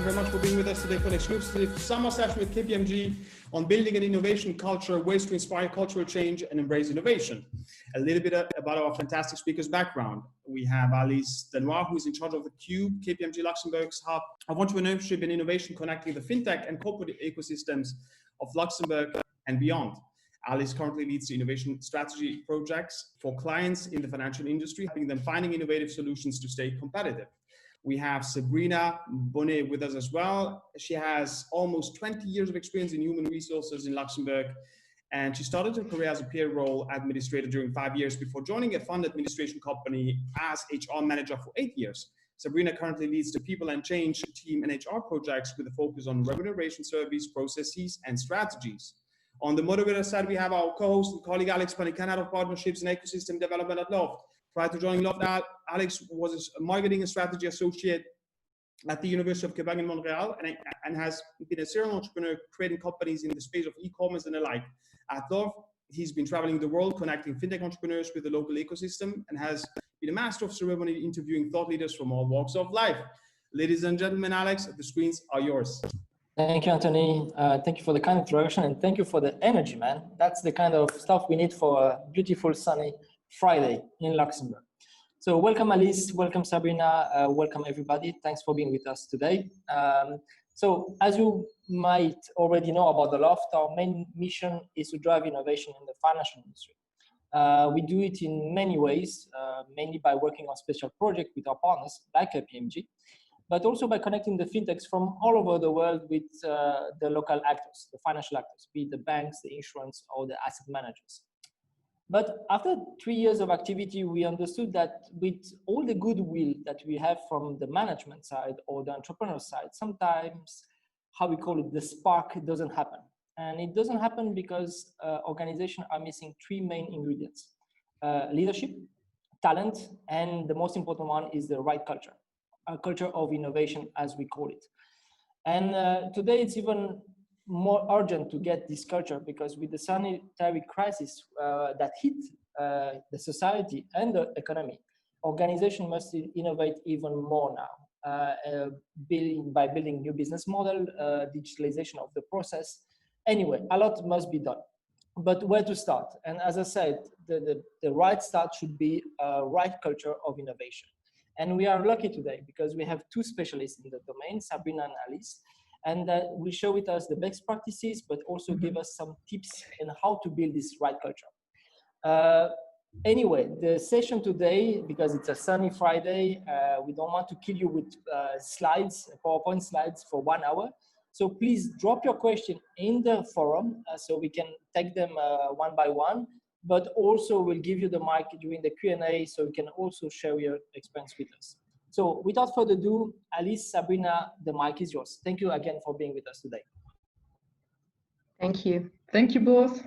very much for being with us today for an exclusive summer session with Kpmg on building an innovation culture, ways to inspire cultural change and embrace innovation. A little bit about our fantastic speaker's background. We have Alice Danoy, who is in charge of the Khube, Kpmg Luxembourg's hub of entrepreneurship and innovation, connecting the fintech and corporate ecosystems of Luxembourg and beyond. Alice currently leads the innovation strategy projects for clients in the financial industry, helping them finding innovative solutions to stay competitive. We have Sabrina Bonnet with us as well. She has almost 20 years of experience in human resources in Luxembourg, and she started her career as a payroll administrator during 5 years before joining a fund administration company as HR manager for 8 years. Sabrina currently leads the people and change team and HR projects with a focus on remuneration service, processes, and strategies. On the moderator side, we have our co-host and colleague Alex Panicana of Partnerships and Ecosystem Development at LHoFT. Prior to joining LHoFT, Alex was a marketing and strategy associate at the University of Quebec in Montreal and has been a serial entrepreneur creating companies in the space of e-commerce and the like. At LHoFT, he's been traveling the world connecting fintech entrepreneurs with the local ecosystem and has been a master of ceremony interviewing thought leaders from all walks of life. Ladies and gentlemen, Alex, the screens are yours. Thank you, Anthony. Thank you for the kind introduction and thank you for the energy, man. That's the kind of stuff we need for a beautiful sunny Friday in Luxembourg. So welcome Alice, welcome Sabrina, welcome everybody. Thanks for being with us today. So as you might already know about the LHoFT, our main mission is to drive innovation in the financial industry. We do it in many ways, mainly by working on special projects with our partners like Kpmg, but also by connecting the fintechs from all over the world with the local actors, the financial actors, be it the banks, the insurance, or the asset managers. But after 3 years of activity, we understood that with all the goodwill that we have from the management side or the entrepreneur side, sometimes, how we call it, the spark doesn't happen. And it doesn't happen because organizations are missing 3 main ingredients: leadership, talent, and the most important one is the right culture. A culture of innovation, as we call it. And today it's even more urgent to get this culture because with the sanitary crisis that hit the society and the economy, organizations must innovate even more now, by building new business model, digitalization of the process. Anyway, a lot must be done. But where to start? And as I said, the right start should be a right culture of innovation. And we are lucky today because we have 2 specialists in the domain, Sabrina and Alice, and will share with us the best practices, but also give us some tips on how to build this right culture. Anyway, the session today, because it's a sunny Friday, we don't want to kill you with slides, PowerPoint slides for 1 hour. So please drop your question in the forum so we can take them one by one. But also we'll give you the mic during the Q&A so you can also share your experience with us. So without further ado, Alice, Sabrina, the mic is yours. Thank you again for being with us today. Thank you. Thank you both.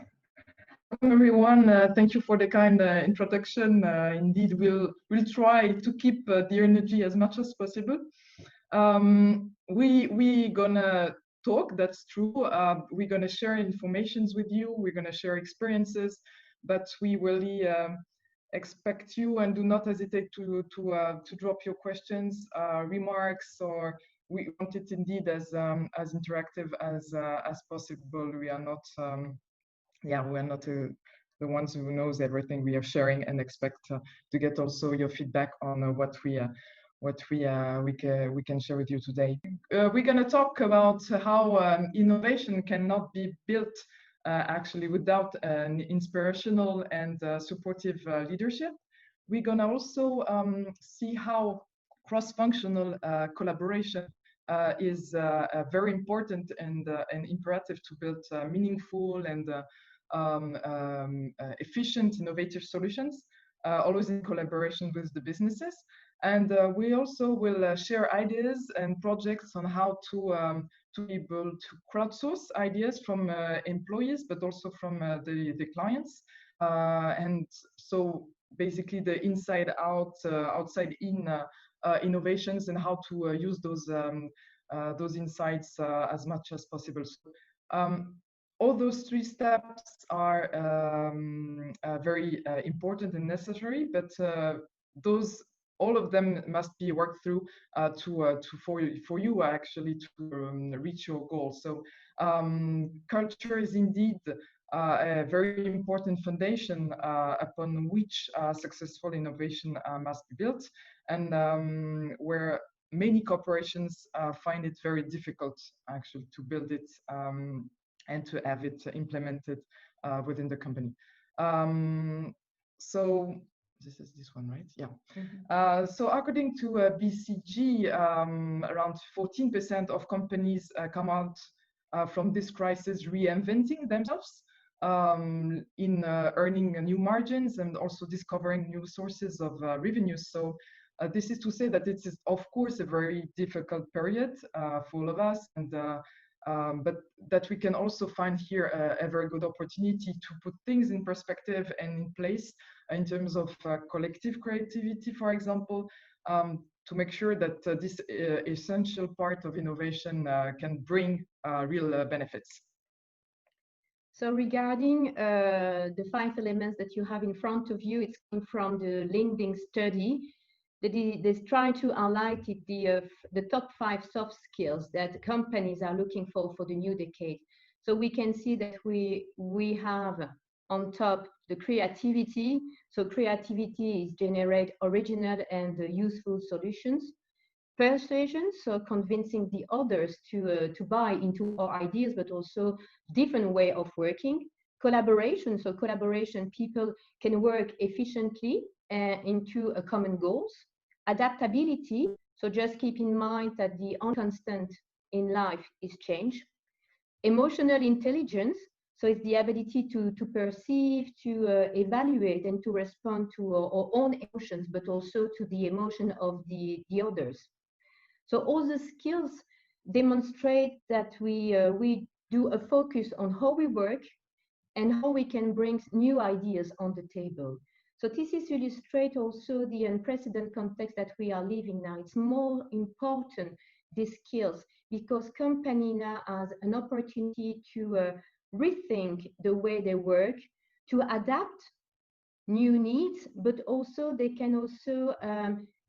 Welcome everyone. Thank you for the kind introduction. Indeed, we'll try to keep the energy as much as possible. We're gonna talk, that's true. We're gonna share informations with you. We're gonna share experiences. But we really expect you and do not hesitate to drop your questions, remarks, or we want it indeed as interactive as possible. We are not, we're not the ones who knows everything we are sharing, and expect to get also your feedback on what we can share with you today. We're going to talk about how innovation cannot be built actually without an inspirational and supportive leadership. We're gonna also see how cross-functional collaboration is very important and imperative to build meaningful and efficient, innovative solutions, always in collaboration with the businesses. And we also will share ideas and projects on how to be able to crowdsource ideas from employees, but also from the clients. And so basically the inside out, outside in innovations, and how to use those insights as much as possible. So, all those 3 steps are very important and necessary, but those all of them must be worked through for you actually to reach your goals. So culture is indeed a very important foundation upon which successful innovation must be built, and where many corporations find it very difficult actually to build it and to have it implemented within the company. So this is this one, right? Yeah. So according to BCG, around 14% of companies come out from this crisis reinventing themselves in earning new margins and also discovering new sources of revenues. So this is to say that it is, of course, a very difficult period for all of us, and but that we can also find here a very good opportunity to put things in perspective and in place in terms of collective creativity, for example, to make sure that this essential part of innovation can bring real benefits. So regarding the 5 elements that you have in front of you, it's coming from the LinkedIn study. They try to highlight the top 5 soft skills that companies are looking for the new decade. So we can see that we have on top the creativity. So creativity is generate original and useful solutions. Persuasion, so convincing the others to buy into our ideas, but also different way of working. Collaboration, so collaboration, people can work efficiently into a common goals. Adaptability, so just keep in mind that the only constant in life is change. Emotional intelligence, so it's the ability to perceive, to evaluate, and to respond to our own emotions, but also to the emotion of the others. So all the skills demonstrate that we do a focus on how we work and how we can bring new ideas on the table. So this is illustrate also the unprecedented context that we are living now. It's more important, these skills, because company now has an opportunity to rethink the way they work, to adapt new needs, but also they can also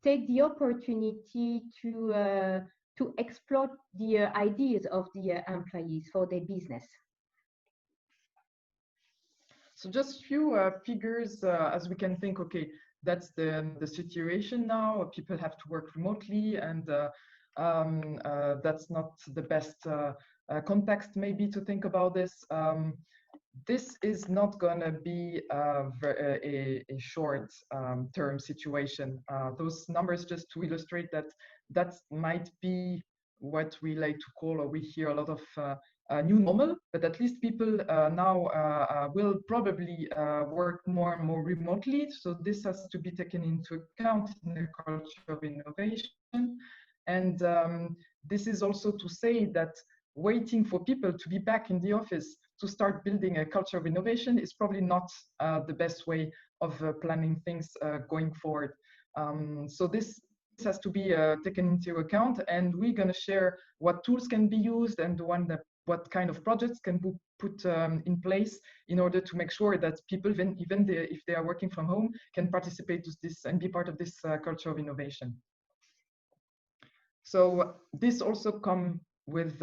take the opportunity to exploit the ideas of the employees for their business. So just few figures as we can think, okay, that's the situation now. People have to work remotely, and that's not the best context maybe to think about this. This is not going to be a short-term situation. Those numbers just to illustrate that might be what we like to call, or we hear a lot of new normal, but at least people now will probably work more and more remotely. So this has to be taken into account in the culture of innovation. And this is also to say that waiting for people to be back in the office to start building a culture of innovation is probably not the best way of planning things going forward. So this has to be taken into account, and we're going to share what tools can be used and what kind of projects can be put in place in order to make sure that people, even if they are working from home, can participate in this and be part of this culture of innovation. So this also comes with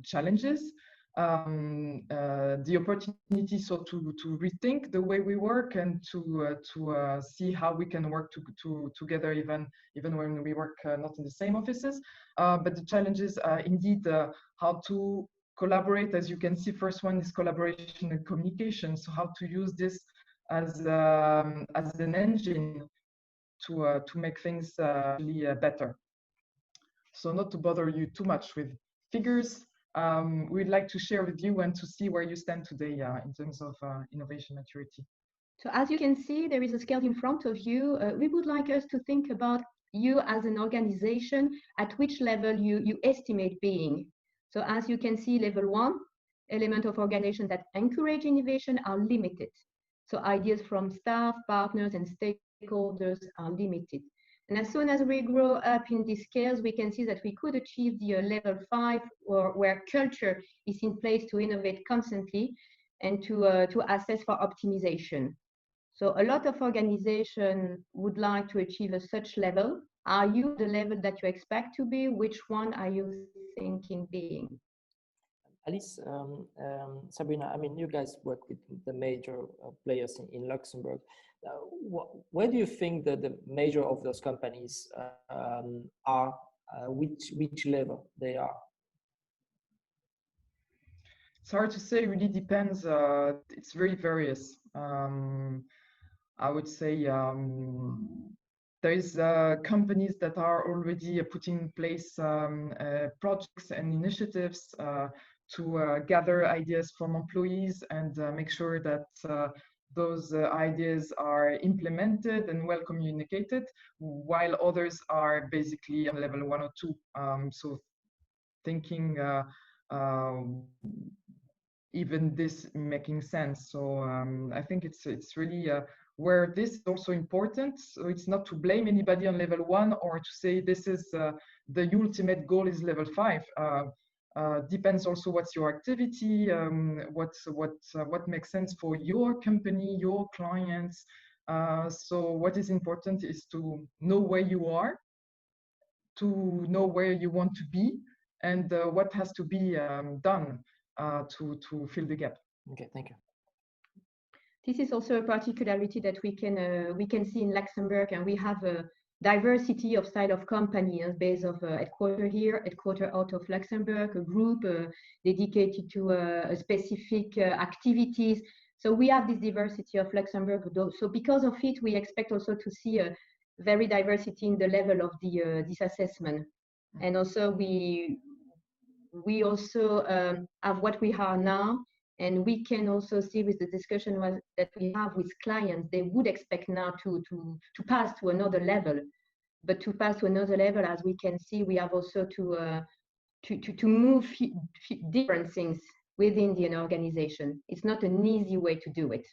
challenges. The opportunity to rethink the way we work and to see how we can work together even when we work not in the same offices. But the challenges are indeed how to collaborate. As you can see, first one is collaboration and communication. So how to use this as an engine to make things really better. So not to bother you too much with figures, we'd like to share with you and to see where you stand today in terms of innovation maturity. So as you can see, there is a scale in front of you. We would like us to think about you as an organization, at which level you estimate being. So as you can see, level 1, element of organization that encourage innovation are limited. So ideas from staff, partners, and stakeholders are limited. And as soon as we grow up in these scales, we can see that we could achieve the level 5, where culture is in place to innovate constantly and to assess for optimization. So a lot of organizations would like to achieve a such level. Are you the level that you expect to be? Which one are you thinking being? Alice, Sabrina, I mean, you guys work with the major players in Luxembourg. Where do you think that the major of those companies are? Which level they are? It's hard to say. It really depends. It's very various. I would say there's companies that are already putting in place projects and initiatives to gather ideas from employees and make sure that those ideas are implemented and well communicated, while others are basically on level 1 or 2. So thinking even this making sense. So I think it's really where this is also important. So it's not to blame anybody on level 1 or to say this is the ultimate goal is level 5. Depends also what's your activity, what makes sense for your company, your clients. So what is important is to know where you are, to know where you want to be, and what has to be done to fill the gap. Okay, thank you. This is also a particularity that we can see in Luxembourg, and we have a diversity of style of company as base of headquarter here, headquarter out of Luxembourg, a group dedicated to specific activities. So we have this diversity of Luxembourg. So because of it, we expect also to see a very diversity in the level of the this assessment. And also we also have what we are now, and we can also see with the discussion that we have with clients, they would expect now to pass to another level. But to pass to another level, as we can see, we have also to move different things within the organization. It's not an easy way to do it.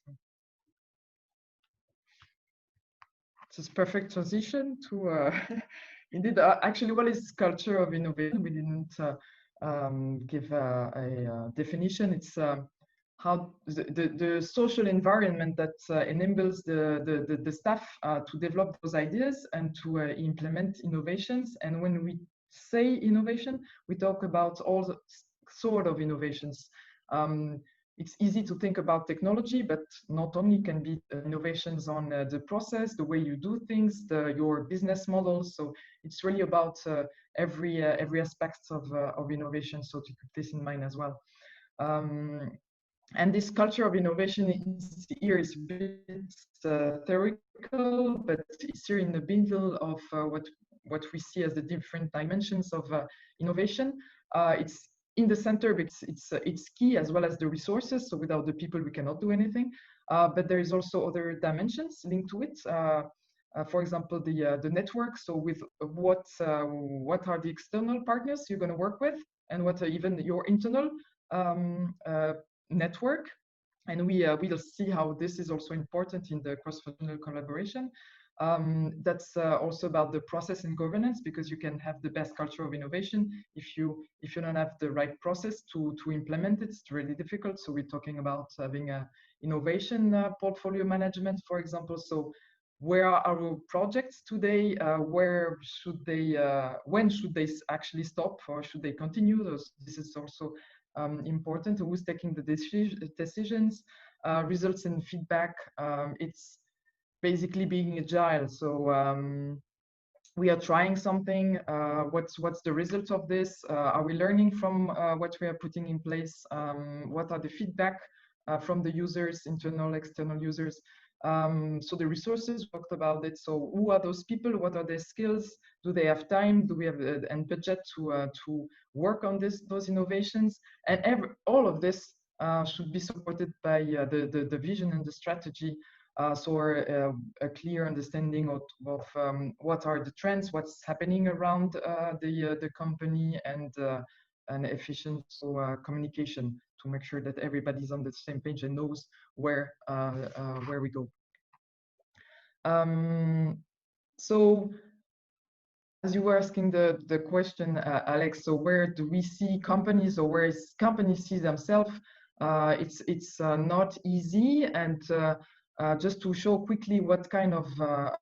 It's a perfect transition to indeed. Actually, what is culture of innovation? We didn't give a definition. It's how the social environment that enables the staff to develop those ideas and to implement innovations. And when we say innovation, we talk about all the sort of innovations. It's easy to think about technology, but not only can be innovations on the process, the way you do things, your business models. So it's really about every aspect of innovation. So to keep this in mind as well. And this culture of innovation is here is a bit theoretical, but it's here in the middle of what we see as the different dimensions of innovation. It's in the center, but it's key as well as the resources. So without the people, we cannot do anything. But there is also other dimensions linked to it. For example, the network. So with what are the external partners you're going to work with, and what are even your internal network. And we'll see how this is also important in the cross-functional collaboration. That's also about the process and governance, because you can have the best culture of innovation if you don't have the right process to implement it. It's really difficult. So we're talking about having a innovation portfolio management, for example. So where are our projects today? Where should they? When should they actually stop, or should they continue? This is also important. Who's taking the decisions? Results and feedback. It's basically being agile. So we are trying something. What's the result of this? Are we learning from what we are putting in place? What are the feedback from the users, internal, external users? So the resources, talked about it. So who are those people? What are their skills? Do they have time? Do we have and budget to work on those innovations? And all of this should be supported by the vision and the strategy. So a clear understanding of what are the trends, what's happening around the company, and efficient communication to make sure that everybody's on the same page and knows where we go. So as you were asking the question, Alex, so where do we see companies, or where is companies see themselves? It's not easy, and just to show quickly what kind of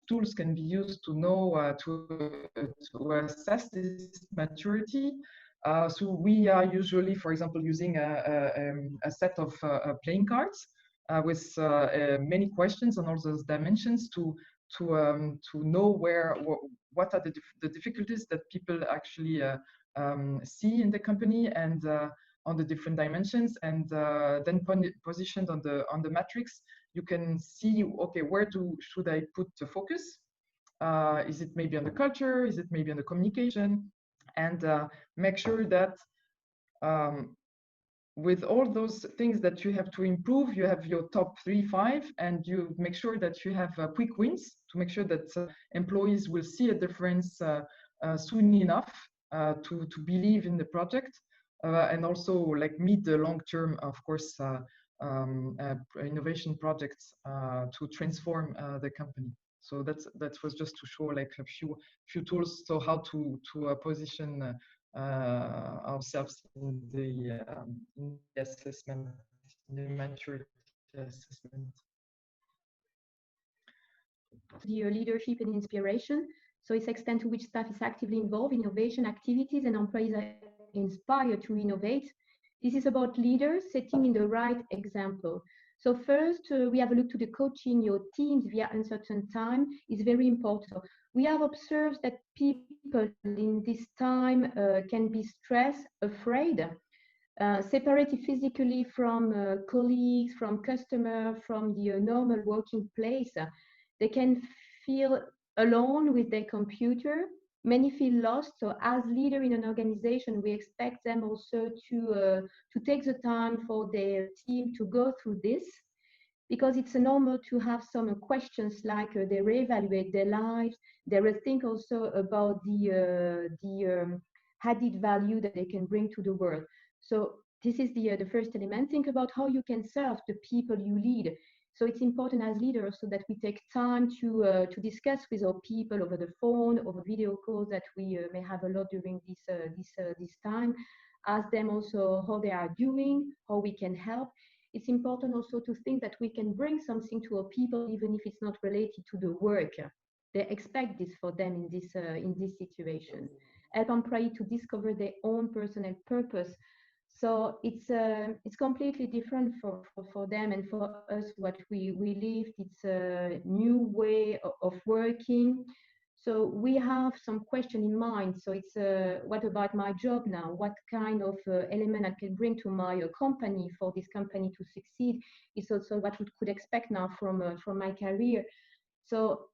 tools can be used to know to assess this maturity. So we are usually, for example, using a set of playing cards with many questions on all those dimensions to know what are the difficulties that people actually see in the company and on the different dimensions, and then positioned on the matrix, you can see, okay, where should I put the focus? Is it maybe on the culture? Is it maybe on the communication? And make sure that with all those things that you have to improve, you have your top 3, 5, and you make sure that you have quick wins to make sure that employees will see a difference soon enough to believe in the project, and also like meet the long-term, of course, innovation projects to transform the company. So that was just to show like a few tools, so how to position ourselves in the assessment, in the maturity assessment. The leadership and inspiration. So it's extent to which staff is actively involved in innovation activities and employees are inspired to innovate. This is about leaders setting in the right example. So first, we have a look to the coaching your teams via uncertain time is very important. So we have observed that people in this time can be stressed, afraid, separated physically from colleagues, from customers, from the normal working place. They can feel alone with their computer. Many feel lost. So as leader in an organization, we expect them also to take the time for their team to go through this, because it's normal to have some questions like they reevaluate their lives. They think also about the added value that they can bring to the world. So this is the first element. Think about how you can serve the people you lead. So it's important as leaders so that we take time to discuss with our people over the phone, over video calls that we may have a lot during this time. Ask them also how they are doing, how we can help. It's important also to think that we can bring something to our people, even if it's not related to the work. They expect this for them in this situation. Help employees to discover their own personal purpose. So it's completely different for them and for us what we lived. It's a new way of working. So we have some question in mind. So it's what about my job now? What kind of element I can bring to my company for this company to succeed? It's also what we could expect now from my career. So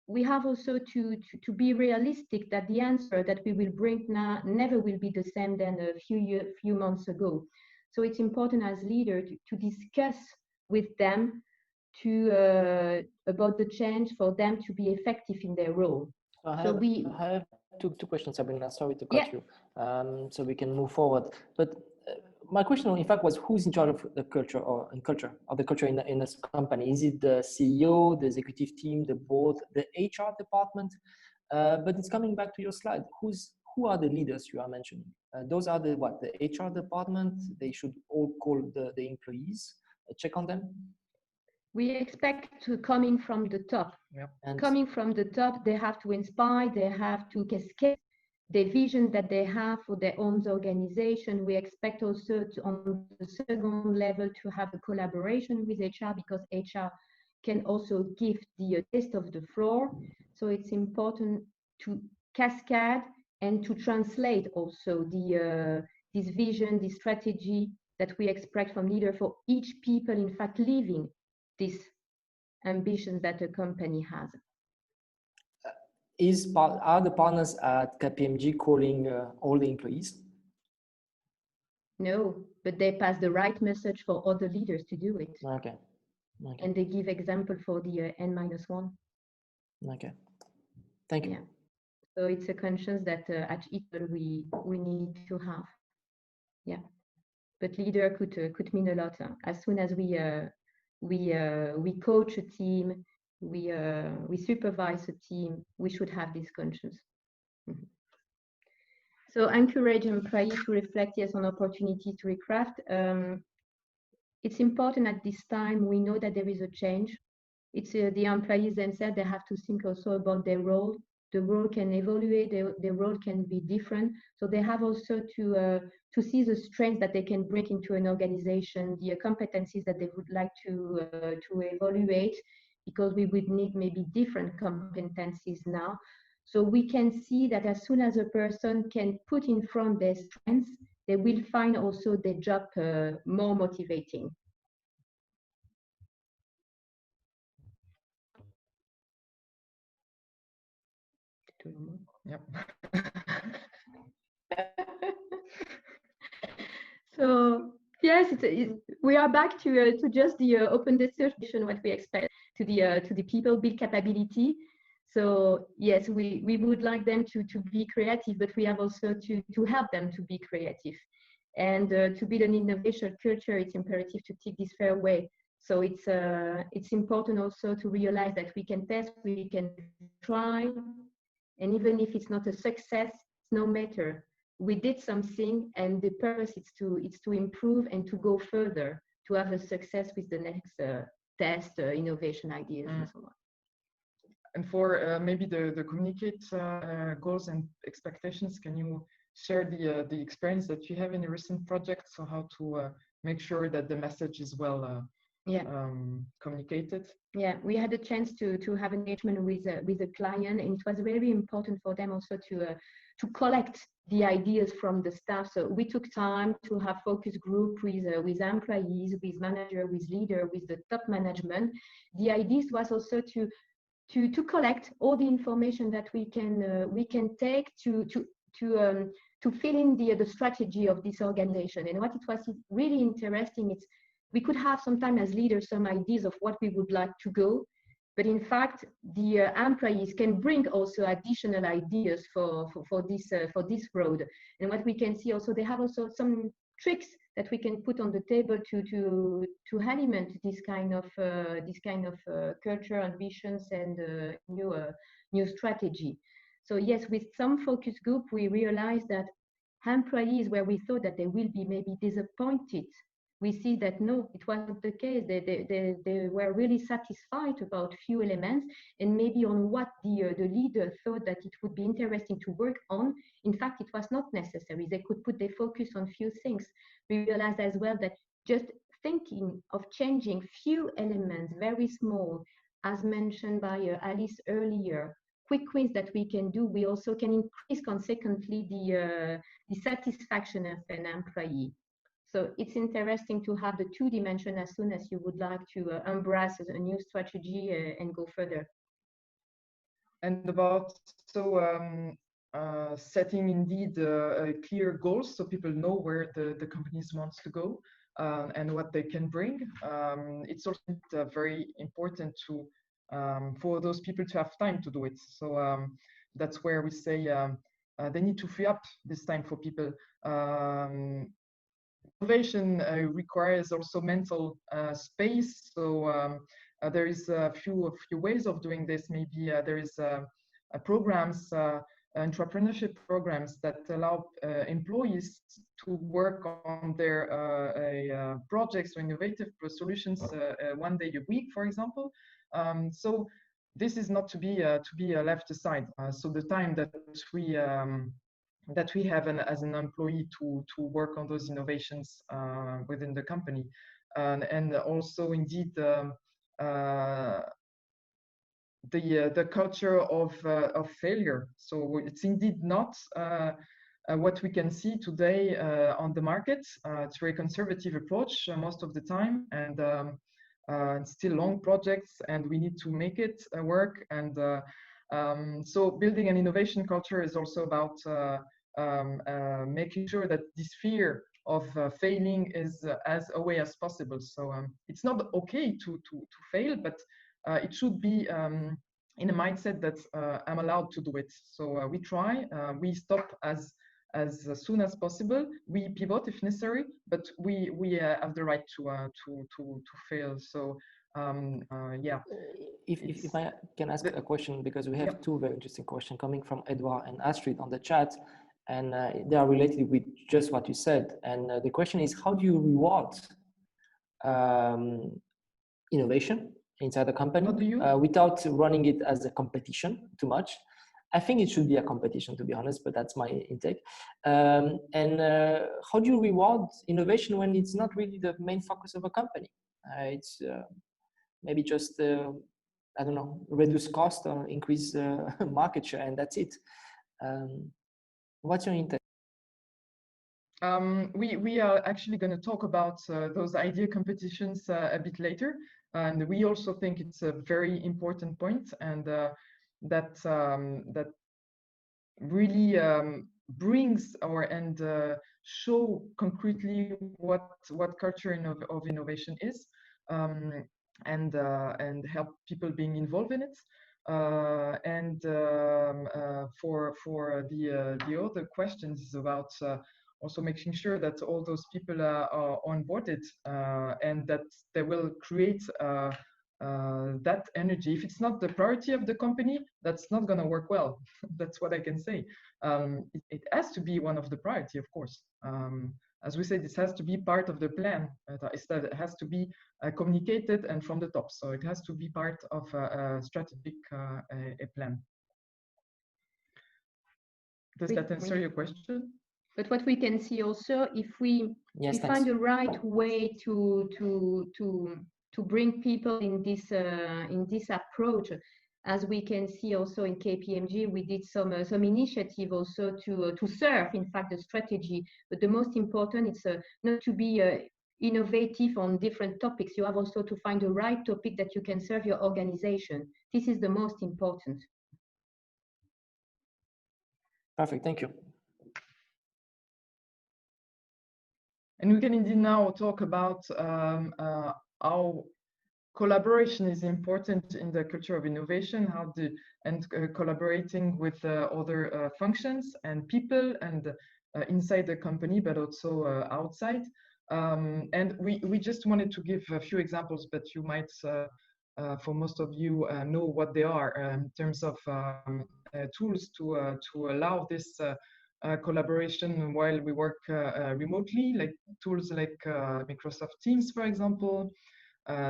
we have also to be realistic that the answer that we will bring now never will be the same than a few months ago. So it's important as leader to discuss with them about the change for them to be effective in their role. I have two questions, Sabrina. Sorry to cut you, so we can move forward. But my question, in fact, was who's in charge of the culture of the culture in this company? Is it the CEO, the executive team, the board, the HR department? But it's coming back to your slide. Who are the leaders you are mentioning? Those are the HR department. They should all call the employees, check on them. We expect coming from the top. And coming from the top, they have to inspire. They have to cascade the vision that they have for their own organization. We expect also on the second level to have a collaboration with HR, because HR can also give the taste of the floor. So it's important to cascade and to translate also this vision, this strategy that we expect from leaders for each people, in fact, living this ambition that a company has. Are the partners at Kpmg calling all the employees? No, but they pass the right message for other leaders to do it. Okay. And they give example for the N-1. Okay. Thank you. Yeah. So it's a conscience that at equal we need to have. Yeah. But leader could mean a lot. As soon as we coach a team, we supervise a team, we should have this conscience. Mm-hmm. So encourage employees to reflect on opportunities to recraft. It's important at this time. We know that there is a change. It's the employees themselves, they have to think also about their role. The role can evaluate, their role can be different. So they have also to see the strengths that they can bring into an organization, the competencies that they would like to evaluate, because we would need maybe different competencies now. So we can see that as soon as a person can put in front their strengths, they will find also their job more motivating. Yep. So yes, we are back to just the open discussion, what we expect to the people, build capability. So yes, we would like them to be creative, but we have also to help them to be creative. And to build an innovation culture, it's imperative to take this fair way. So it's important also to realize that we can test, we can try, and even if it's not a success, it's no matter. We did something, and the purpose is to improve and to go further, to have a success with the next test, innovation ideas, and so on. And for maybe the communicate goals and expectations, can you share the experience that you have in a recent project? So how to make sure that the message is well communicated? Yeah, we had a chance to have engagement with a client, and it was very important for them also to collect the ideas from the staff. So we took time to have focus group with employees, with manager, with leader, with the top management. The idea was also to collect all the information that we can take to fill in the strategy of this organization. And what it was really interesting, it's we could have sometimes as leaders some ideas of what we would like to go, but in fact the employees can bring also additional ideas for this road. And what we can see also, they have also some tricks that we can put on the table to aliment this kind of culture, ambitions, and new strategy. So yes, with some focus group, we realized that employees, where we thought that they will be maybe disappointed, we see that no, it wasn't the case. They were really satisfied about few elements, and maybe on what the leader thought that it would be interesting to work on. In fact, it was not necessary. They could put their focus on few things. We realized as well that just thinking of changing few elements, very small, as mentioned by Alice earlier, quick wins that we can do, we also can increase consequently the satisfaction of an employee. So it's interesting to have the two dimensions as soon as you would like to embrace a new strategy and go further. And about setting indeed clear goals so people know where the companies wants to go and what they can bring. It's also very important to for those people to have time to do it. So that's where we say they need to free up this time for people. Innovation requires also mental space. So there is a few ways of doing this. Maybe there is programs, entrepreneurship programs that allow employees to work on their projects or innovative solutions 1 day a week, for example. So this is not to be left aside. So the time that we have as an employee to work on those innovations within the company, and also indeed the culture of failure. So it's indeed not what we can see today on the market. It's a very conservative approach most of the time, and still long projects, and we need to make it work. And so building an innovation culture is also about making sure that this fear of failing is as away as possible. So it's not okay to fail, but it should be in a mindset that I'm allowed to do it. So we try, we stop as soon as possible, we pivot if necessary, but we have the right to fail. So yeah. If I can ask a question, because we have two very interesting questions coming from Edouard and Astrid on the chat, and they are related with just what you said. And the question is, how do you reward innovation inside the company What do you? without running it as a competition too much. I think it should be a competition, to be honest, but that's my intake. And how do you reward innovation when it's not really the main focus of a company? It's maybe just, I don't know, reduce cost or increase market share, and that's it. What's your intake? We are actually going to talk about those idea competitions a bit later, and we also think it's a very important point, and that really brings and show concretely what culture of innovation is, and help people being involved in it. And for the other questions about also making sure that all those people are onboarded and that they will create that energy. If it's not the priority of the company, that's not going to work well. That's what I can say. It has to be one of the priority, of course. As we said, this has to be part of the plan. It has to be communicated and from the top. So it has to be part of a strategic a plan. Does that answer your question? But what we can see also, if we find the right way to bring people in this approach, as we can see also in Kpmg, we did some initiative also to serve, in fact, the strategy. But the most important is not to be innovative on different topics. You have also to find the right topic that you can serve your organization. This is the most important. Perfect, thank you. And we can indeed now talk about how collaboration is important in the culture of innovation, collaborating with other functions and people, and inside the company, but also outside. And we just wanted to give a few examples, but you might, for most of you, know what they are in terms of tools to allow this collaboration while we work remotely, like tools like Microsoft Teams, for example,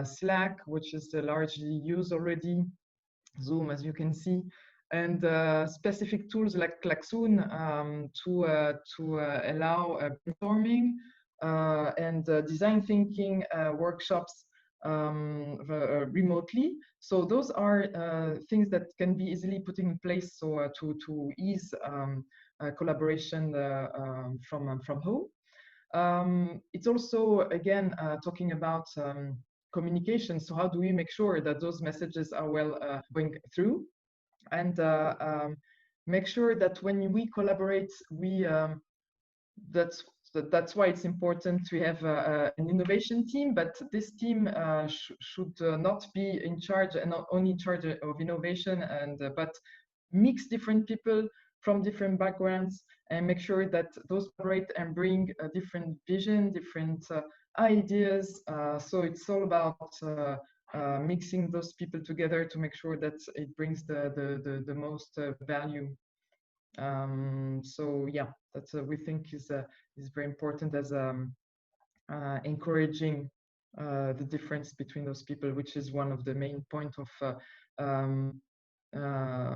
Slack, which is largely used already, Zoom, as you can see, and specific tools like Klaxoon to allow brainstorming and design thinking workshops remotely. So those are things that can be easily put in place so to ease collaboration from home. It's also, again, talking about communication. So how do we make sure that those messages are well going through, and make sure that when we collaborate, that's why it's important to have an innovation team, but this team should not be in charge and not only in charge of innovation, and but mix different people from different backgrounds and make sure that those collaborate and bring a different vision, different ideas. So it's all about mixing those people together to make sure that it brings the most value. So yeah, that's we think is very important as encouraging the difference between those people, which is one of the main points of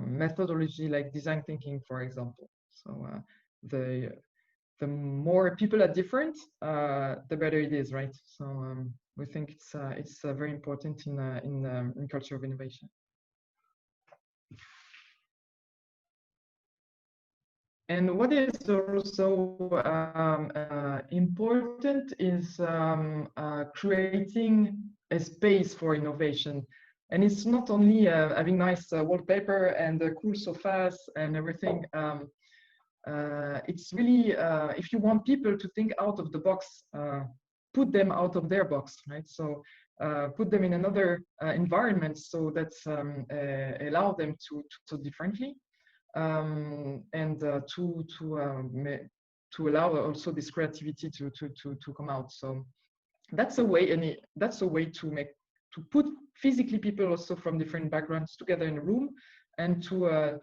methodology like design thinking, for example. So the more people are different, the better it is, right? So we think it's very important in culture of innovation. And what is also important is creating a space for innovation. And it's not only having nice wallpaper and cool sofas and everything. It's really, if you want people to think out of the box, put them out of their box, right? So put them in another environment so that allow them to differently. And to allow also this creativity to come out. So that's a way, and that's a way to put physically people also from different backgrounds together in a room, and to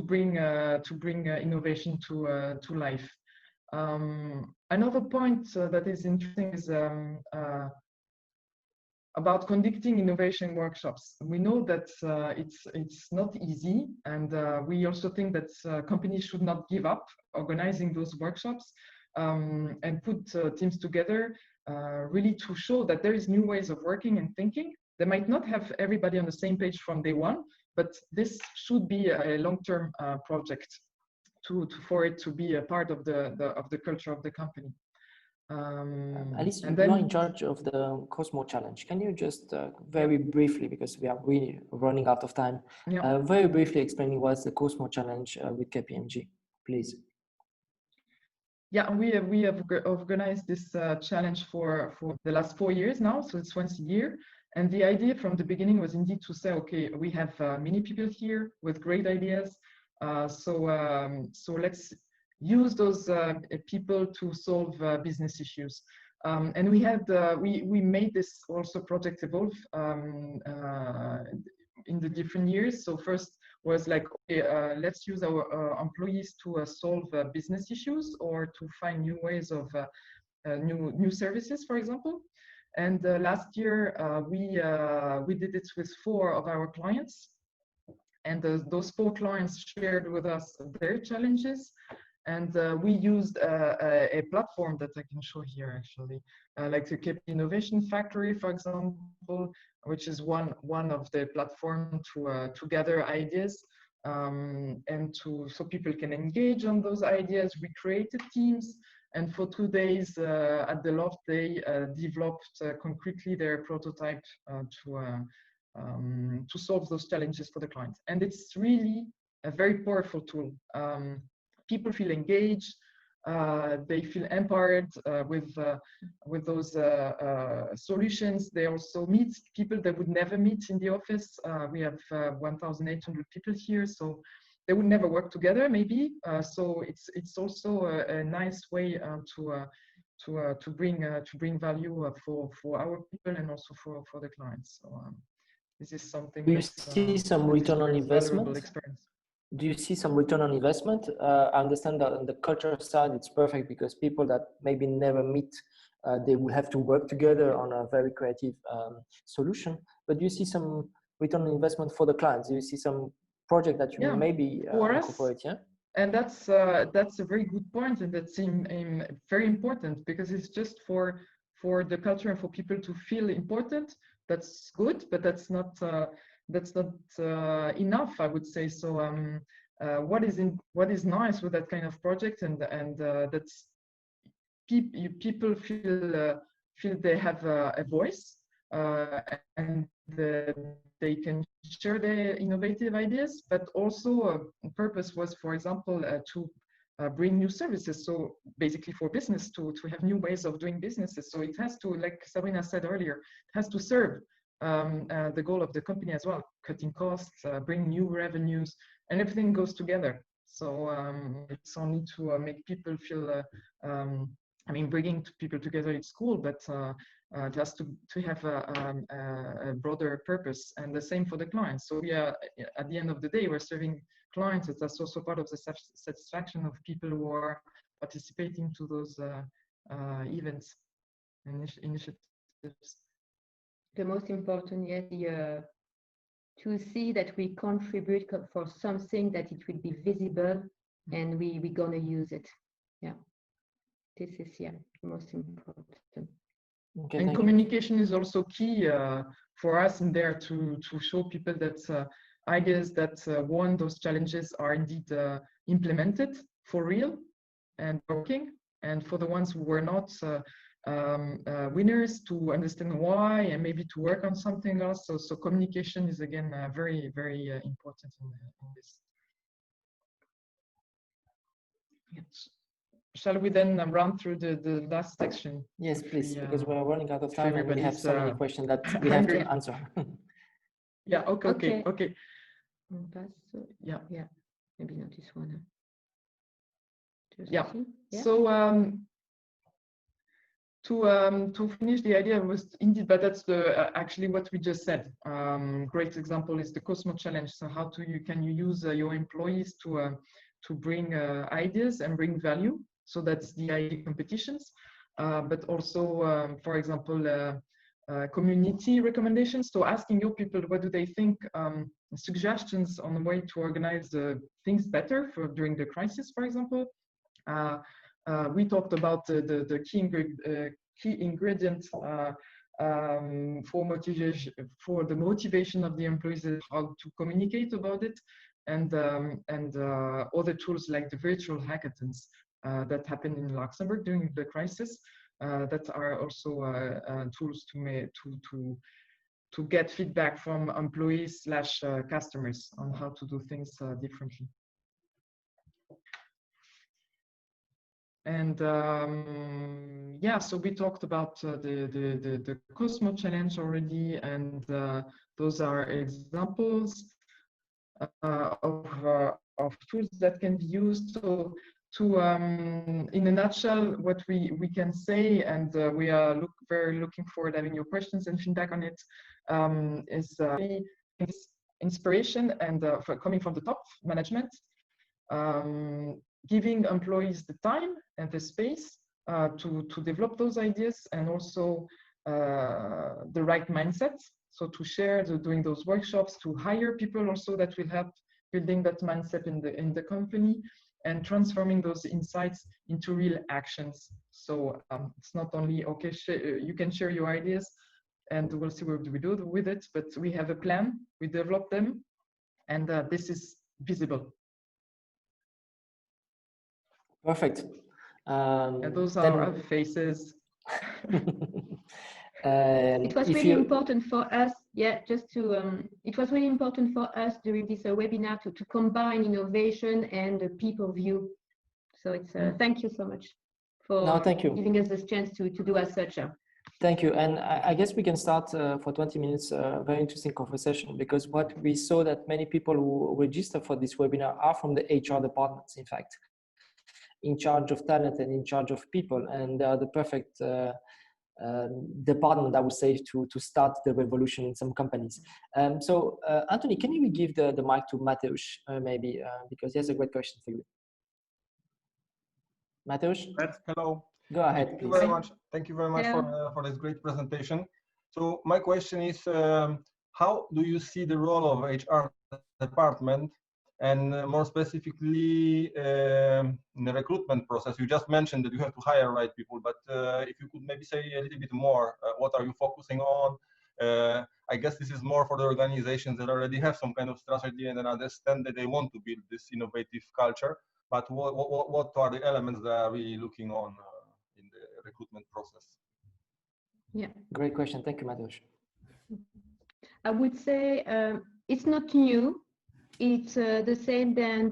bring innovation to life. Another point that is interesting is about conducting innovation workshops. We know that it's not easy, and we also think that companies should not give up organizing those workshops and put teams together really to show that there is new ways of working and thinking. They might not have everybody on the same page from day one, but this should be a long-term project for it to be a part of the culture of the company. Alice, and you're in charge of the Cosmo challenge. Can you just very briefly, because we are really running out of time, very briefly explaining what's the Cosmo challenge with Kpmg, please? Yeah, we have organized this challenge for the last 4 years now, so it's once a year. And the idea from the beginning was indeed to say, okay, we have many people here with great ideas, so let's use those people to solve business issues. And we made this also project evolve in the different years. So first was like, okay, let's use our employees to solve business issues or to find new ways of new services, for example. And last year we did it with 4 of our clients, and those 4 clients shared with us their challenges. And we used a platform that I can show here, actually, like the Kpmg Innovation Factory, for example, which is one of the platform to gather ideas and so people can engage on those ideas. We created teams, and for 2 days at the LHoFT, they developed concretely their prototype to solve those challenges for the clients. And it's really a very powerful tool. People feel engaged, they feel empowered with those solutions. They also meet people they would never meet in the office. We have 1,800 people here, so they would never work together, maybe. So it's also a nice way to bring value for our people and also for the clients. So this is something. Do you see some return on investment? Do you see some return on investment? I understand that on the culture side, it's perfect because people that maybe never meet, they will have to work together on a very creative solution. But do you see some return on investment for the clients? Do you see some project that you maybe incorporate? Yeah. And that's a very good point, and that's very important because it's just for the culture and for people to feel important. That's good, but that's not enough, I would say. So what is nice with that kind of project, and that's people feel they have a voice and they can share their innovative ideas, but also purpose was, for example, to bring new services. So basically for business to have new ways of doing businesses. So it has to, like Sabrina said earlier, it has to serve the goal of the company as well, cutting costs, bring new revenues, and everything goes together. So it's only to make people feel, I mean, bringing people together it's cool, but just to have a broader purpose, and the same for the clients. So we are, at the end of the day, we're serving clients. That's also part of the satisfaction of people who are participating to those events and initiatives. The most important, yes, to see that we contribute for something that it will be visible and we're gonna use it. Yeah, this is the most important. Okay, and communication is also key for us in there to show people that ideas that won those challenges are indeed implemented for real and working, and for the ones who were not winners, to understand why and maybe to work on something else. So communication is again very, very important in this. Yes. Shall we then run through the last section? Yes, please, because we're running out of time and we have so many questions that we have to answer. Yeah, okay. Yeah, maybe not this one. Yeah. So to finish, the idea was indeed, but that's actually what we just said. Great example is the Cosmo challenge. So how can you use your employees to bring ideas and bring value? So that's the idea competitions, but also, for example, community recommendations. So asking your people, what do they think, suggestions on the way to organize things better during the crisis, for example. We talked about the key ingredient for motivation, for the motivation of the employees, how to communicate about it, and other tools like the virtual hackathons that happened in Luxembourg during the crisis. That are also tools to get feedback from employees / customers on how to do things differently. And yeah, so we talked about the Cosmo challenge already, and those are examples of tools that can be used. So in a nutshell, what we can say, and we are very looking forward to having your questions and feedback on it, is inspiration and coming from the top management, giving employees the time and the space to develop those ideas, and also the right mindset. So to share, doing those workshops, to hire people also that will help building that mindset in the company, and transforming those insights into real actions. So it's not only, okay, you can share your ideas and we'll see what we do with it, but we have a plan, we develop them, and this is visible. Perfect. And those are our faces. It was really important for us, it was really important for us during this webinar to combine innovation and the people view. So it's thank you so much for giving us this chance to do as such. Thank you. And I guess we can start for 20 minutes, a very interesting conversation, because what we saw that many people who register for this webinar are from the HR departments, in fact, in charge of talent and in charge of people. And they are the perfect department, I would say, to start the revolution in some companies. So Anthony, can you give the mic to Mateusz, maybe, because he has a great question for you. Mateusz? Hello. Go ahead, Thank please. you very much. Thank you very much for this great presentation. So my question is, how do you see the role of HR department, and more specifically in the recruitment process? You just mentioned that you have to hire right people, but if you could maybe say a little bit more, what are you focusing on? I guess this is more for the organizations that already have some kind of strategy and then understand that they want to build this innovative culture. But what are the elements that are really looking on in the recruitment process? Yeah, great question. Thank you, Mateusz. I would say it's not new. It's the same than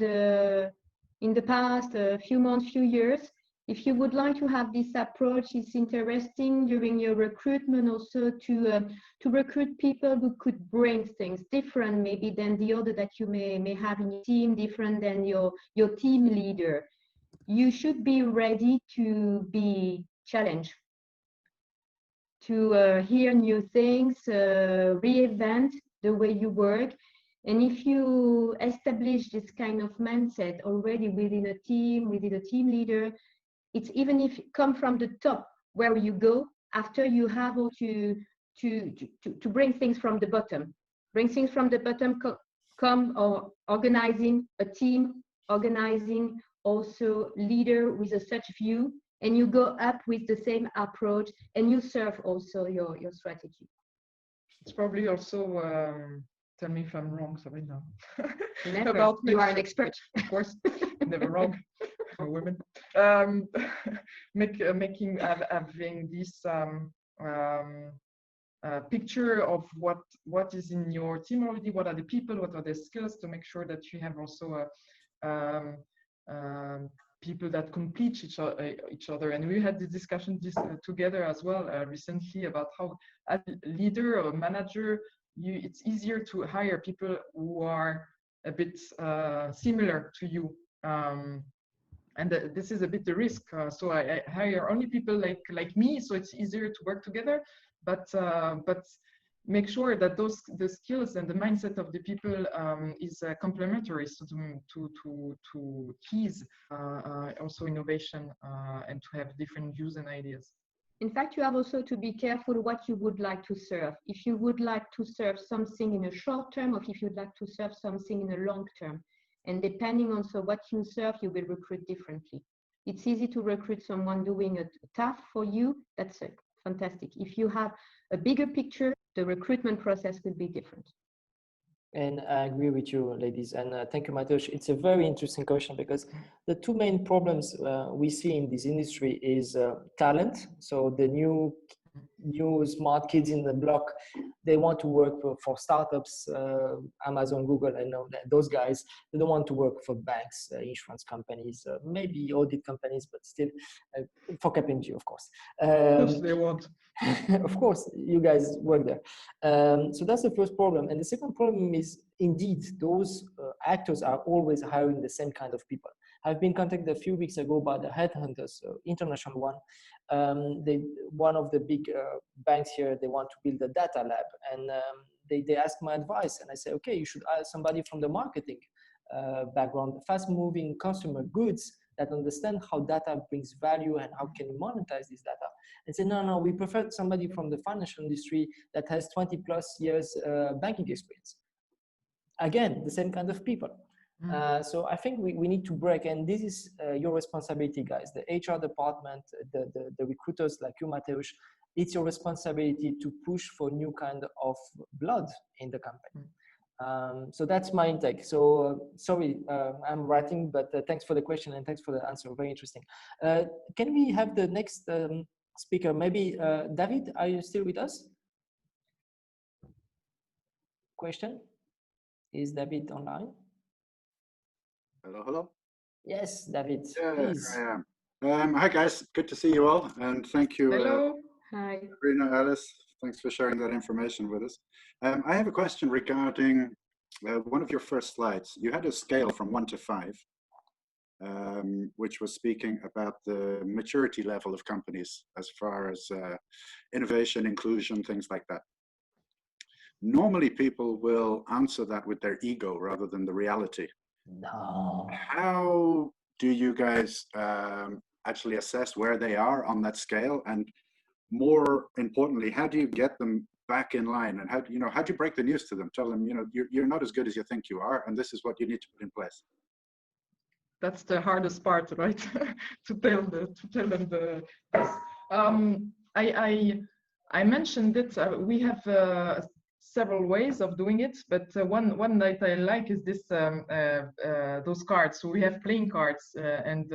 in the past few months, few years. If you would like to have this approach, it's interesting during your recruitment also to recruit people who could bring things different maybe than the other that you may have in your team, different than your team leader. You should be ready to be challenged, to hear new things, reinvent the way you work. And if you establish this kind of mindset already within a team leader, it's even if you come from the top where you go, after you have to bring things from the bottom. Bring things from the bottom, come or organizing a team, organizing also leader with a such view, and you go up with the same approach, and you serve also your strategy. It's probably also, tell me if I'm wrong, Sabrina. Never. You are an expert. Of course, never wrong for women. Having this picture of what is in your team already, what are the people, what are the skills, to make sure that you have also people that complete each other. And we had this discussion together as well recently about how, as a leader or a manager, it's easier to hire people who are a bit similar to you. And this is a bit the risk. So I hire only people like me, so it's easier to work together. But make sure that the skills and the mindset of the people is complementary, so to tease also innovation and to have different views and ideas. In fact, you have also to be careful what you would like to serve. If you would like to serve something in a short term, or if you'd like to serve something in a long term. And depending on what you serve, you will recruit differently. It's easy to recruit someone doing a task for you. That's fantastic. If you have a bigger picture, the recruitment process will be different. And I agree with you, ladies. And thank you, Mateusz. It's a very interesting question because the two main problems we see in this industry is talent. So the new smart kids in the block, they want to work for startups, Amazon, Google. I know that those guys, they don't want to work for banks, insurance companies, maybe audit companies, but still for Kpmg, of course. Of course they want. Of course, you guys work there. So that's the first problem. And the second problem is, indeed, those actors are always hiring the same kind of people. I've been contacted a few weeks ago by the headhunters, international one. One of the big banks here, they want to build a data lab. And they ask my advice. And I say, okay, you should hire somebody from the marketing background, fast-moving consumer goods that understand how data brings value and how can you monetize this data. And say, no, we prefer somebody from the financial industry that has 20 plus years banking experience. Again, the same kind of people. So I think we need to break, and this is your responsibility, guys. The HR department, the recruiters like you, Mateusz, it's your responsibility to push for new kind of blood in the company. So that's my intake. So sorry, I'm writing, but thanks for the question and thanks for the answer. Very interesting. Can we have the next speaker? Maybe David, are you still with us? Question? Is David online? Hello. Yes, David, yeah, please. I am. Hi guys, good to see you all, and thank you. Hello. Hi. Sabrina, Alice, thanks for sharing that information with us. I have a question regarding one of your first slides. You had a scale from 1 to 5, which was speaking about the maturity level of companies as far as innovation, inclusion, things like that. Normally people will answer that with their ego rather than the reality. No. How do you guys actually assess where they are on that scale? And more importantly, how do you get them back in line? And how do you break the news to them? Tell them, you're not as good as you think you are, and this is what you need to put in place. That's the hardest part, right? to tell them this. I mentioned it. We have several ways of doing it, but one that I like is this those cards. So we have playing cards and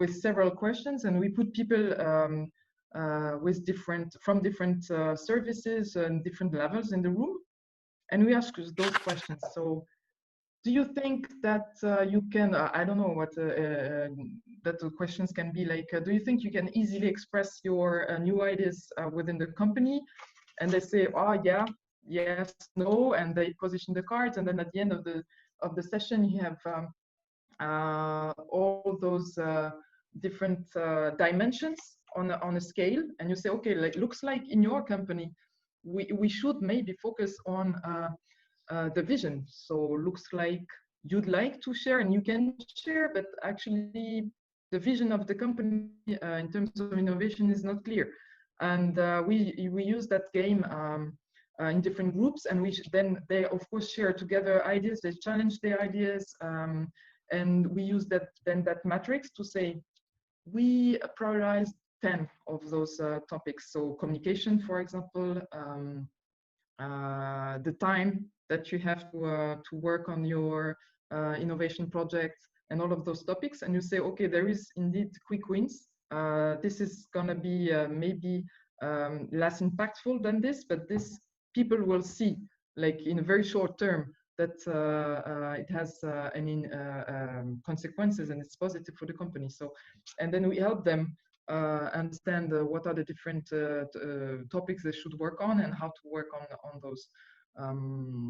with several questions, and we put people with from different services and different levels in the room, and we ask those questions. So, do you think that you can? I don't know what that the questions can be like. Do you think you can easily express your new ideas within the company? And they say, oh yeah. Yes, no, and they position the cards, and then at the end of the session, you have all those different dimensions on a scale, and you say, okay, looks like in your company, we should maybe focus on the vision. So looks like you'd like to share, and you can share, but actually the vision of the company in terms of innovation is not clear, and we use that game. In different groups, and then they of course share together ideas. They challenge their ideas, and we use that matrix to say we prioritize 10 of those topics. So communication, for example, the time that you have to work on your innovation project, and all of those topics. And you say, okay, there is indeed quick wins. This is gonna be maybe less impactful than this, but this people will see, like in a very short term, that it has any consequences and it's positive for the company. So, and then we help them understand what are the different topics they should work on and how to work on those.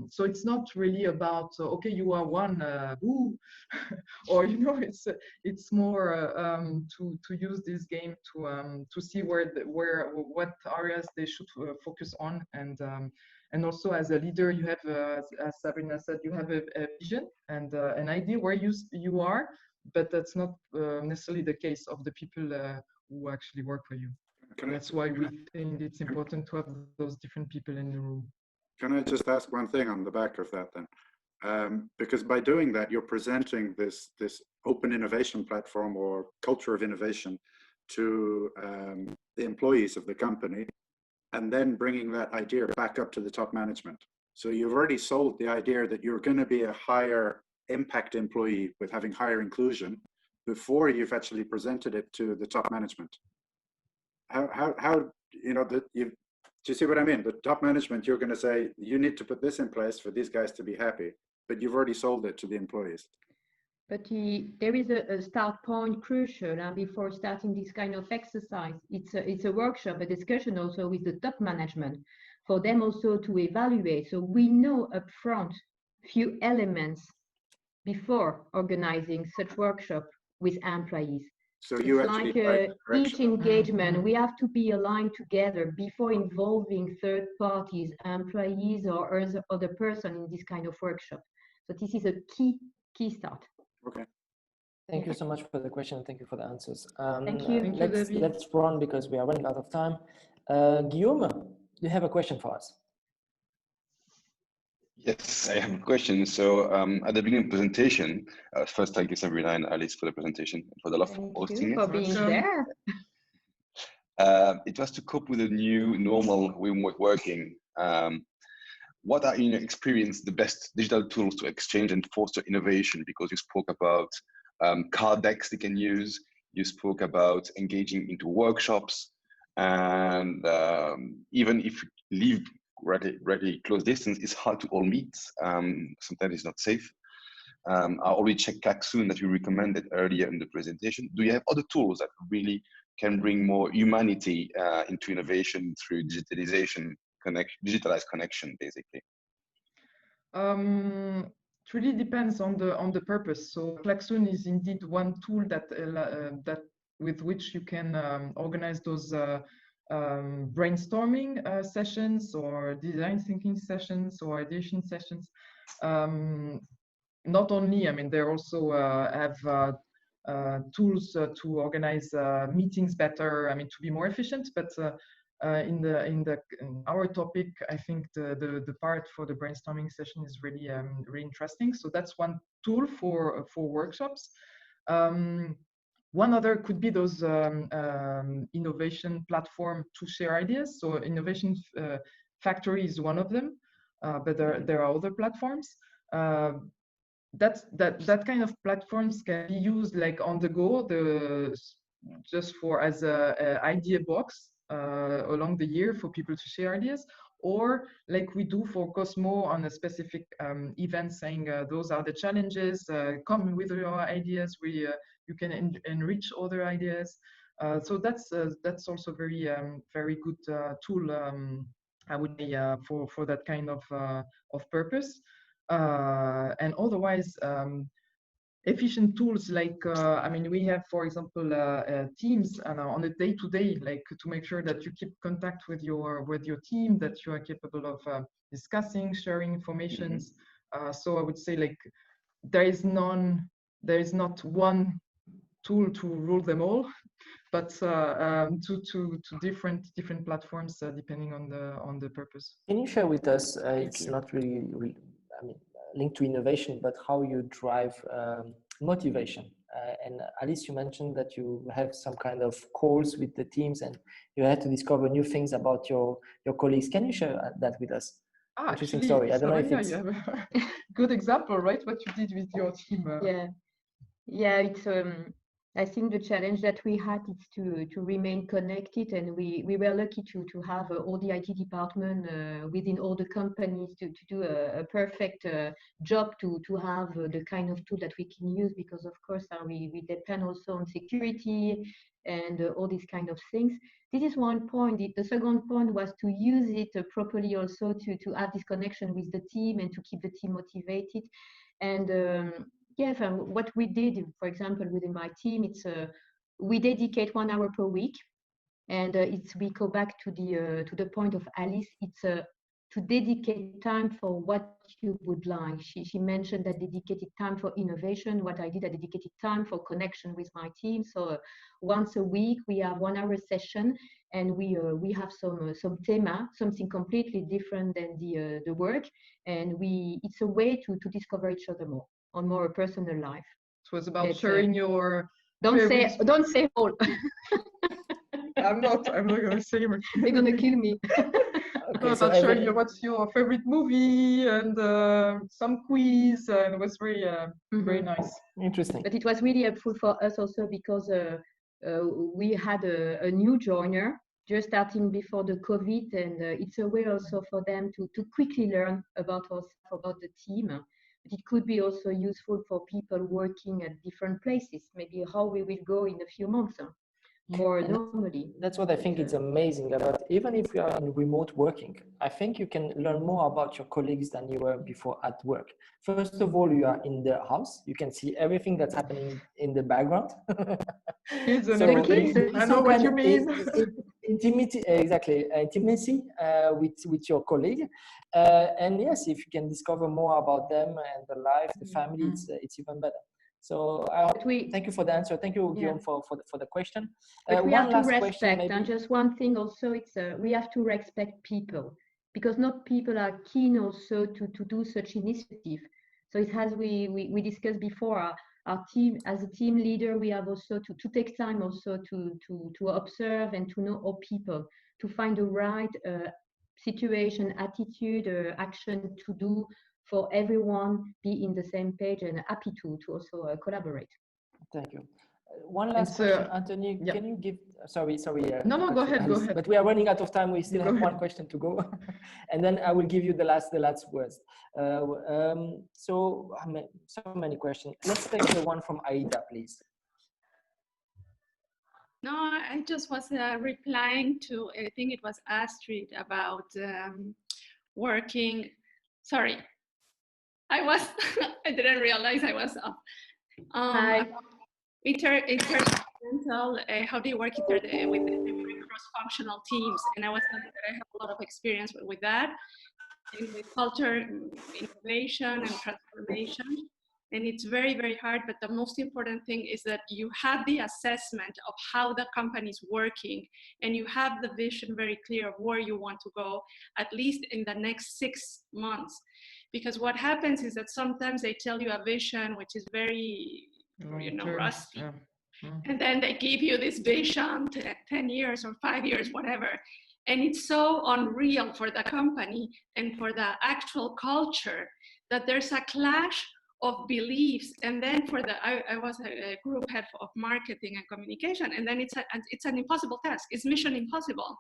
So it's not really about okay, you are one woo, or it's more to use this game to see what areas they should focus on, and also as a leader you have as Sabrina said, you have a vision and an idea where you are, but that's not necessarily the case of the people who actually work for you. That's why we think it's important to have those different people in the room. Can I just ask one thing on the back of that then? Because by doing that, you're presenting this open innovation platform or culture of innovation to the employees of the company, and then bringing that idea back up to the top management. So you've already sold the idea that you're going to be a higher impact employee with having higher inclusion before you've actually presented it to the top management. How you know, do you see what I mean? The top management, you're going to say, you need to put this in place for these guys to be happy, but you've already sold it to the employees. But there is a start point crucial before starting this kind of exercise. It's a workshop, a discussion also with the top management for them also to evaluate. So we know upfront few elements before organizing such workshop with employees. So you it's actually like each engagement, we have to be aligned together before involving third parties, employees or other person in this kind of workshop. So this is a key start. Okay. Thank you so much for the question. Thank you for the answers. Thank you. Let's run because we are running out of time. Guillaume, you have a question for us? Yes, I have a question. So at the beginning of the presentation, first thank you Sabrina and Alice for the presentation and for the love of hosting it. For being there. It was to cope with the new normal way of working. What are, in your experience, the best digital tools to exchange and foster innovation? Because you spoke about card decks they can use. You spoke about engaging into workshops, and even if you live relatively close distance, it's hard to all meet. Sometimes it's not safe. I already checked Klaxoon that you recommended earlier in the presentation. Do you have other tools that really can bring more humanity into innovation through digitalization, digitalized connection, basically? It really depends on the purpose. So Klaxoon is indeed one tool that with which you can organize those brainstorming sessions or design thinking sessions or ideation sessions. Not only, I mean, they also have tools to organize meetings better, I mean, to be more efficient, but in our topic, I think the part for the brainstorming session is really really interesting. So that's one tool for workshops. One other could be those innovation platform to share ideas. So Innovation Factory is one of them, but there are other platforms. That kind of platforms can be used like on the go, just for as a idea box along the year for people to share ideas, or like we do for Cosmo on a specific event, saying those are the challenges, come with your ideas, you can enrich other ideas. So that's also very very good tool, I would say, for that kind of purpose. And otherwise, efficient tools like I mean, we have, for example, Teams, and on a day-to-day, like to make sure that you keep contact with your team, that you are capable of discussing, sharing informations. So I would say, like, there is not one tool to rule them all, but to different platforms depending on the purpose. Can you share with us? It's not really, I mean, linked to innovation, but how you drive motivation. And Alice, you mentioned that you have some kind of calls with the teams and you had to discover new things about your colleagues. Can you share that with us? Interesting story. I don't know if it's... You have a good example, right? What you did with your team. Yeah, it's I think the challenge that we had is to remain connected, and we were lucky to have all the IT department within all the companies to do a perfect job to have the kind of tool that we can use, because of course we depend also on security and all these kind of things. This is one point. The second point was to use it properly also to have this connection with the team and to keep the team motivated. And yes, what we did, for example, within my team, it's we dedicate 1 hour per week, and we go back to the point of Alice. It's to dedicate time for what you would like. She mentioned that dedicated time for innovation. What I did, I dedicated time for connection with my team. So once a week, we have 1 hour session, and we have some thema, something completely different than the work. And it's a way to discover each other more on more personal life. It was about sharing your don't say all. I'm not gonna say much. They're gonna kill me. Okay, so sharing what's your favorite movie and some quiz, and it was very very nice. Interesting. But it was really helpful for us also because we had a new joiner just starting before the COVID, and it's a way also for them to quickly learn about us, about the team. But it could be also useful for people working at different places, maybe how we will go in a few months. More normally. That's what I think is amazing about, even if you are in remote working, I think you can learn more about your colleagues than you were before at work. First of all, you are in the house, you can see everything that's happening in the background. Kids and everything. I know what you mean. Intimacy, exactly, intimacy with your colleague. And yes, if you can discover more about them and the life, the family, it's even better. So thank you for the answer. Thank you, Guillaume, for the question. But we have to respect, question, and just one thing also, it's we have to respect people, because not people are keen also to do such initiative. So it has, we discussed before, our team, as a team leader, we have also to take time also to observe and to know our people, to find the right situation, attitude, action to do for everyone, be in the same page and happy to also collaborate. Thank you. One last question, Anthony. Yeah. Can you give? Sorry. No, go ahead. But we are running out of time. We still have one question to go, and then I will give you the last words. So many questions. Let's take the one from Aida, please. No, I just was replying to, I think it was Astrid, about working. Sorry. I didn't realize I was up. Interdepartmental, how do you work with the cross-functional teams? And I was saying that I have a lot of experience with that, and with culture, innovation, and transformation. And it's very, very hard, but the most important thing is that you have the assessment of how the company is working, and you have the vision very clear of where you want to go, at least in the next 6 months. Because what happens is that sometimes they tell you a vision which is very, rusty. Yeah. And then they give you this vision to 10 years or 5 years, whatever. And it's so unreal for the company and for the actual culture that there's a clash of beliefs. And then I was a group head of marketing and communication, and then it's an impossible task. It's mission impossible,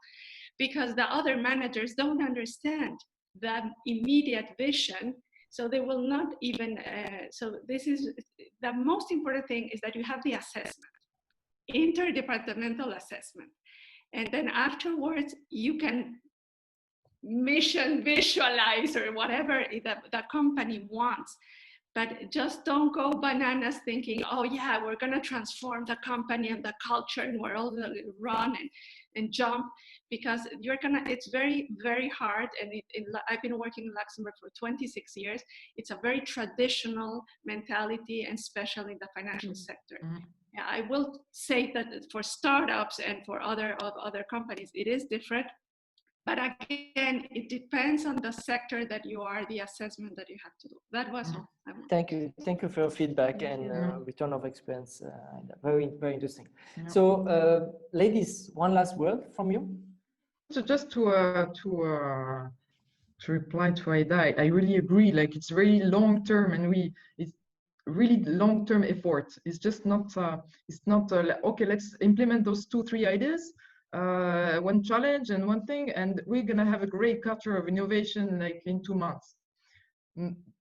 because the other managers don't understand that immediate vision, so they will not even, so this is, the most important thing is that you have the assessment, interdepartmental assessment, and then afterwards you can mission visualize or whatever the company wants. But just don't go bananas thinking, oh yeah, we're gonna transform the company and the culture and we're all gonna run and jump, because it's very, very hard. And I've been working in Luxembourg for 26 years. It's a very traditional mentality, and especially in the financial sector. Yeah, I will say that for startups and for other companies, it is different. But again, it depends on the sector that you are, the assessment that you have to do. That was all. Thank you. Thank you for your feedback and return of experience. Very, very interesting. Yeah. So, ladies, one last word from you. So just to reply to Aida, I really agree. Like, it's very long term, and it's really long term effort. It's just not. It's not okay. Let's implement those 2-3 ideas. One challenge and one thing, and we're gonna have a great culture of innovation like in 2 months.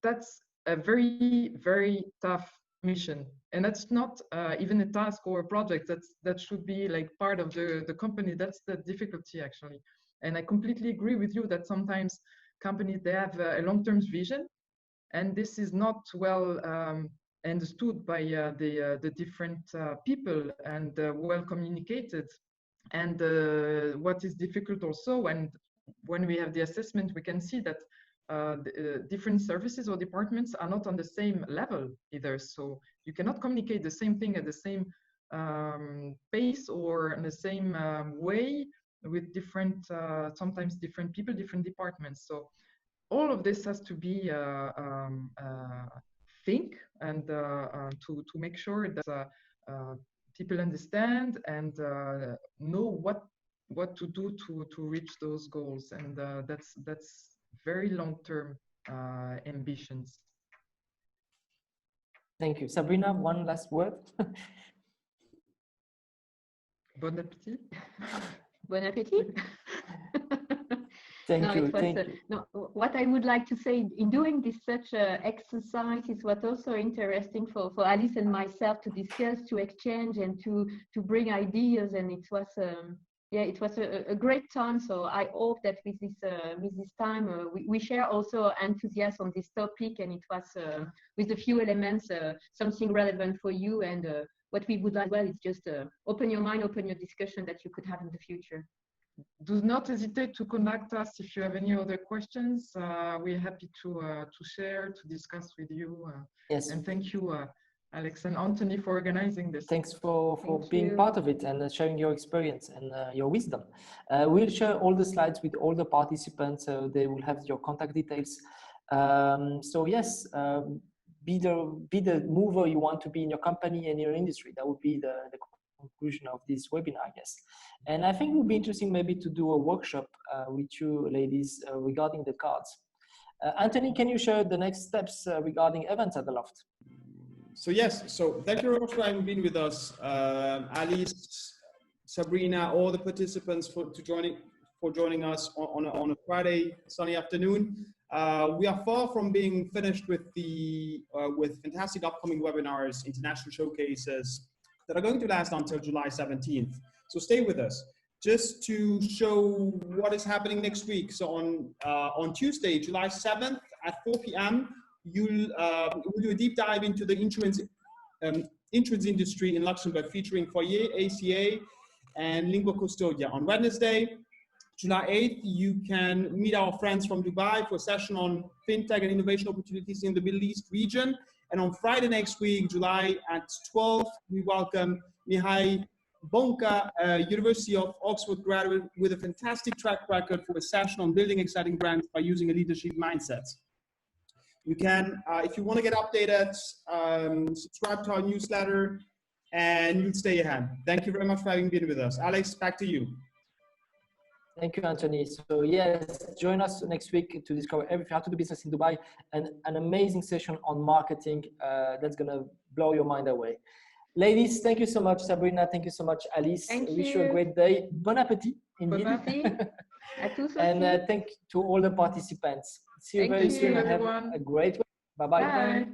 That's a very, very tough mission, and that's not even a task or a project. That should be like part of the company. That's the difficulty actually, and I completely agree with you that sometimes companies, they have a long-term vision, and this is not well understood by the different people and well communicated. And what is difficult also, and when we have the assessment, we can see that different services or departments are not on the same level either. So you cannot communicate the same thing at the same pace or in the same way with different, sometimes different people, different departments. So all of this has to be think and to make sure that people understand and know what to do to reach those goals, and that's very long-term ambitions. Thank you. Sabrina, one last word. Bon appétit. Bon appétit. Thank you. Thank you. No, what I would like to say in doing this such exercise is what also interesting for Alice and myself to discuss, to exchange, and to bring ideas. And it was yeah, it was a great time. So I hope that with this time we share also enthusiasm on this topic, and it was with a few elements something relevant for you. And what we would like, well, is just open your mind, open your discussion that you could have in the future. Do not hesitate to contact us if you have any other questions. We're happy to share, to discuss with you. Yes. And thank you, Alex and Anthony, for organizing this. Thanks for being part of it and sharing your experience and your wisdom. We'll share all the slides with all the participants, so they will have your contact details. So yes, be the mover you want to be in your company and your industry. That would be the conclusion of this webinar, I guess. And I think it would be interesting maybe to do a workshop with you ladies regarding the cards. Anthony, can you share the next steps regarding events at the Loft? So yes, so thank you very much for having been with us, Alice, Sabrina, all the participants for joining us on a Friday sunny afternoon. We are far from being finished with with fantastic upcoming webinars, international showcases that are going to last until July 17th. So stay with us. Just to show what is happening next week. So on Tuesday, July 7th at 4 p.m., we'll do a deep dive into the insurance industry in Luxembourg, featuring Foyer, ACA, and Lingua Custodia. On Wednesday, July 8th, you can meet our friends from Dubai for a session on fintech and innovation opportunities in the Middle East region. And on Friday next week, July at 12th, we welcome Mihai Bonca, University of Oxford graduate with a fantastic track record for a session on building exciting brands by using a leadership mindset. You can, if you want to get updated, subscribe to our newsletter and you'll stay ahead. Thank you very much for having been with us. Alex, back to you. Thank you, Anthony. So yes, join us next week to discover everything how to do business in Dubai, and an amazing session on marketing that's going to blow your mind away. Ladies, thank you so much. Sabrina, thank you so much. Alice, thank wish you a great day. Bon appétit, indeed. Bon appétit. And thank you to all the participants. See you very soon and have a great week. Bye-bye. Bye.